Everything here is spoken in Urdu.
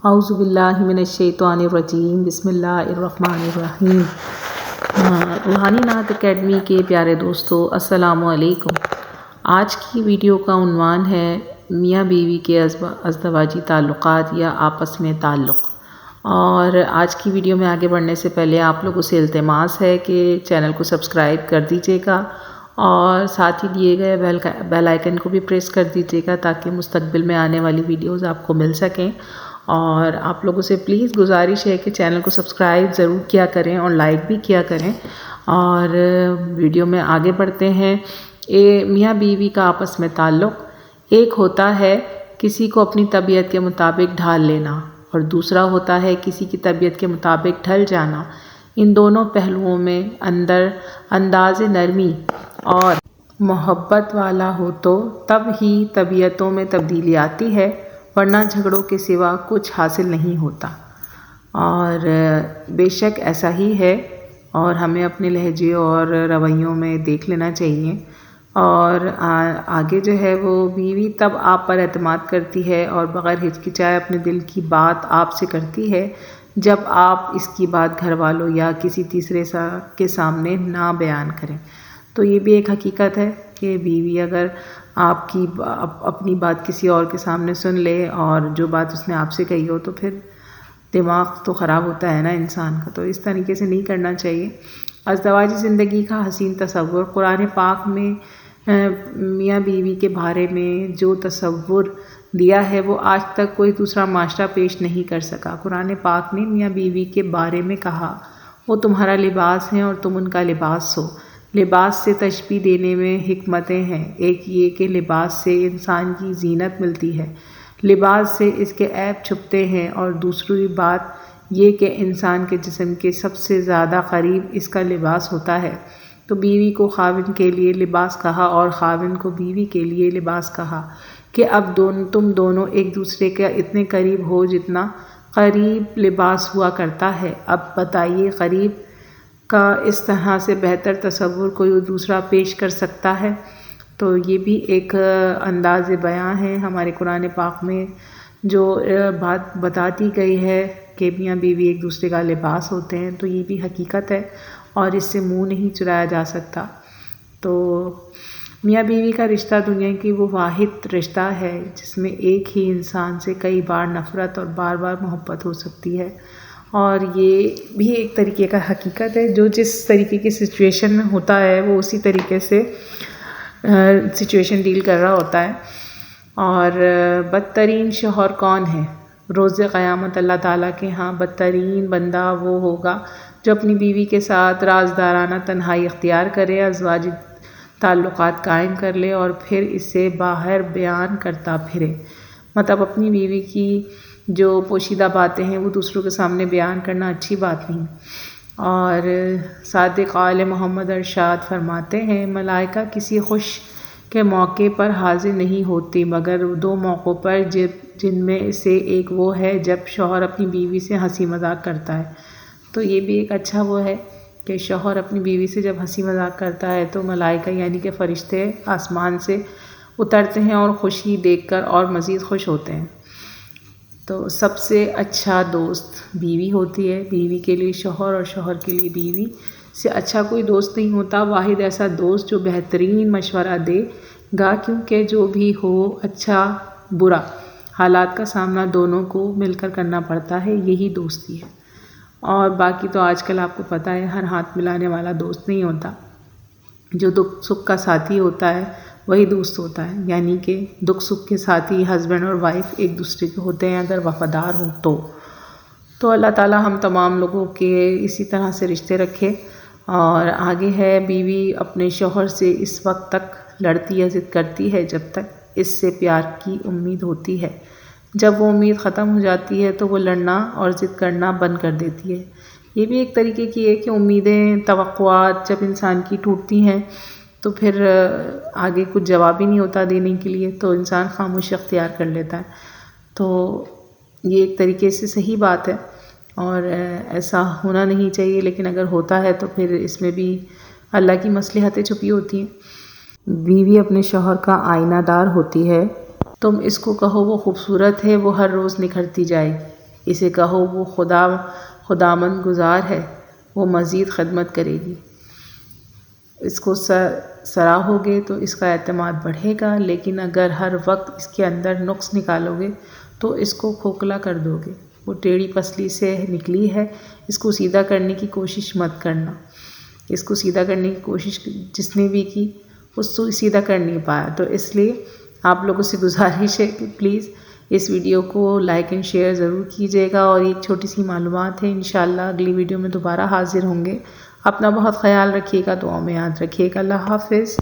اعوذ باللہ من الشیطان الرجیم، بسم اللہ الرحمن الرحیم۔ روحانی نعت اکیڈمی کے پیارے دوستو، السلام علیکم۔ آج کی ویڈیو کا عنوان ہے میاں بیوی کے ازدواجی تعلقات یا آپس میں تعلق۔ اور آج کی ویڈیو میں آگے بڑھنے سے پہلے آپ لوگوں سے التماس ہے کہ چینل کو سبسکرائب کر دیجیے گا اور ساتھ ہی دیے گئے بیل آئیکن کو بھی پریس کر دیجیے گا تاکہ مستقبل میں آنے والی ویڈیوز آپ کو مل سکیں۔ اور آپ لوگوں سے پلیز گزارش ہے کہ چینل کو سبسکرائب ضرور کیا کریں اور لائک بھی کیا کریں۔ اور ویڈیو میں آگے بڑھتے ہیں۔ میاں بیوی کا آپس میں تعلق ایک ہوتا ہے کسی کو اپنی طبیعت کے مطابق ڈھال لینا، اور دوسرا ہوتا ہے کسی کی طبیعت کے مطابق ڈھل جانا۔ ان دونوں پہلوؤں میں انداز نرمی اور محبت والا ہو تو تب ہی طبیعتوں میں تبدیلی آتی ہے، ورنہ جھگڑوں کے سوا کچھ حاصل نہیں ہوتا۔ اور بے شک ایسا ہی ہے، اور ہمیں اپنے لہجے اور رویوں میں دیکھ لینا چاہیے۔ اور آگے جو ہے وہ بیوی تب آپ پر اعتماد کرتی ہے اور بغیر ہچکچائے اپنے دل کی بات آپ سے کرتی ہے جب آپ اس کی بات گھر والوں یا کسی تیسرے کے سامنے نہ بیان کریں۔ تو یہ بھی ایک حقیقت ہے کہ بیوی اگر آپ کی اپنی بات کسی اور کے سامنے سن لے اور جو بات اس نے آپ سے کہی ہو تو پھر دماغ تو خراب ہوتا ہے نا انسان کا، تو اس طریقے سے نہیں کرنا چاہیے۔ ازدواجی زندگی کا حسین تصور، قرآن پاک میں میاں بیوی کے بارے میں جو تصور دیا ہے وہ آج تک کوئی دوسرا معاشرہ پیش نہیں کر سکا۔ قرآن پاک نے میاں بیوی کے بارے میں کہا، وہ تمہارا لباس ہیں اور تم ان کا لباس ہو۔ لباس سے تشبیہ دینے میں حکمتیں ہیں۔ ایک یہ کہ لباس سے انسان کی زینت ملتی ہے، لباس سے اس کے عیب چھپتے ہیں، اور دوسری بات یہ کہ انسان کے جسم کے سب سے زیادہ قریب اس کا لباس ہوتا ہے۔ تو بیوی کو خاوند کے لیے لباس کہا اور خاوند کو بیوی کے لیے لباس کہا کہ اب تم دونوں ایک دوسرے کے اتنے قریب ہو جتنا قریب لباس ہوا کرتا ہے۔ اب بتائیے قریب کا اس طرح سے بہتر تصور کوئی دوسرا پیش کر سکتا ہے؟ تو یہ بھی ایک انداز بیان ہے ہمارے قرآن پاک میں جو بات بتاتی گئی ہے کہ میاں بیوی ایک دوسرے کا لباس ہوتے ہیں، تو یہ بھی حقیقت ہے اور اس سے منہ نہیں چرایا جا سکتا۔ تو میاں بیوی کا رشتہ دنیا کی وہ واحد رشتہ ہے جس میں ایک ہی انسان سے کئی بار نفرت اور بار بار محبت ہو سکتی ہے، اور یہ بھی ایک طریقے کا حقیقت ہے۔ جو جس طریقے کی سچویشن میں ہوتا ہے وہ اسی طریقے سے سچویشن ڈیل کر رہا ہوتا ہے۔ اور بدترین شوہر کون ہے؟ روز قیامت اللہ تعالیٰ کے ہاں بدترین بندہ وہ ہوگا جو اپنی بیوی کے ساتھ رازدارانہ تنہائی اختیار کرے، ازدواجی تعلقات قائم کر لے اور پھر اسے باہر بیان کرتا پھرے۔ مطلب اپنی بیوی کی جو پوشیدہ باتیں ہیں وہ دوسروں کے سامنے بیان کرنا اچھی بات نہیں۔ اور صادق آل محمد ارشاد فرماتے ہیں، ملائکہ کسی خوش کے موقع پر حاضر نہیں ہوتی مگر دو موقعوں پر، جن میں سے ایک وہ ہے جب شوہر اپنی بیوی سے ہنسی مذاق کرتا ہے۔ تو یہ بھی ایک اچھا وہ ہے کہ شوہر اپنی بیوی سے جب ہنسی مذاق کرتا ہے تو ملائکہ یعنی کہ فرشتے آسمان سے اترتے ہیں اور خوشی دیکھ کر اور مزید خوش ہوتے ہیں۔ تو سب سے اچھا دوست بیوی ہوتی ہے، بیوی کے لیے شوہر اور شوہر کے لیے بیوی سے اچھا کوئی دوست نہیں ہوتا۔ واحد ایسا دوست جو بہترین مشورہ دے گا، کیونکہ جو بھی ہو اچھا برا حالات کا سامنا دونوں کو مل کر کرنا پڑتا ہے، یہی دوستی ہے۔ اور باقی تو آج کل آپ کو پتہ ہے ہر ہاتھ ملانے والا دوست نہیں ہوتا، جو دکھ سکھ کا ساتھی ہوتا ہے وہی دوست ہوتا ہے۔ یعنی کہ دکھ سکھ کے ساتھی ہسبینڈ اور وائف ایک دوسرے کے ہوتے ہیں اگر وفادار ہوں تو اللہ تعالیٰ ہم تمام لوگوں کے اسی طرح سے رشتے رکھے۔ اور آگے ہے، بیوی اپنے شوہر سے اس وقت تک لڑتی یا ضد کرتی ہے جب تک اس سے پیار کی امید ہوتی ہے۔ جب وہ امید ختم ہو جاتی ہے تو وہ لڑنا اور ضد کرنا بند کر دیتی ہے۔ یہ بھی ایک طریقے کی ہے کہ امیدیں، توقعات جب انسان کی ٹوٹتی ہیں تو پھر آگے کچھ جواب ہی نہیں ہوتا دینے کے لیے، تو انسان خاموشی اختیار کر لیتا ہے۔ تو یہ ایک طریقے سے صحیح بات ہے اور ایسا ہونا نہیں چاہیے، لیکن اگر ہوتا ہے تو پھر اس میں بھی اللہ کی مصلحتیں چھپی ہوتی ہیں۔ بیوی اپنے شوہر کا آئینہ دار ہوتی ہے۔ تم اس کو کہو وہ خوبصورت ہے، وہ ہر روز نکھرتی جائے گی۔ اسے کہو وہ خدامند گزار ہے، وہ مزید خدمت کرے گی۔ اس کو سراہو گے تو اس کا اعتماد بڑھے گا، لیکن اگر ہر وقت اس کے اندر نقص نکالو گے تو اس کو کھوکھلا کر دو گے۔ وہ ٹیڑھی پسلی سے نکلی ہے، اس کو سیدھا کرنے کی کوشش مت کرنا۔ اس کو سیدھا کرنے کی کوشش جس نے بھی کی اس کو سیدھا کر نہیں پایا، تو اس لیے آپ لوگوں سے گزارش ہے کہ پلیز اس ویڈیو کو لائک اینڈ شیئر ضرور کیجیے گا، اور ایک چھوٹی سی معلومات ہے، انشاءاللہ اگلی ویڈیو میں دوبارہ حاضر ہوں گے۔ اپنا بہت خیال رکھیے گا، دعاؤں میں یاد رکھیے گا۔ اللہ حافظ۔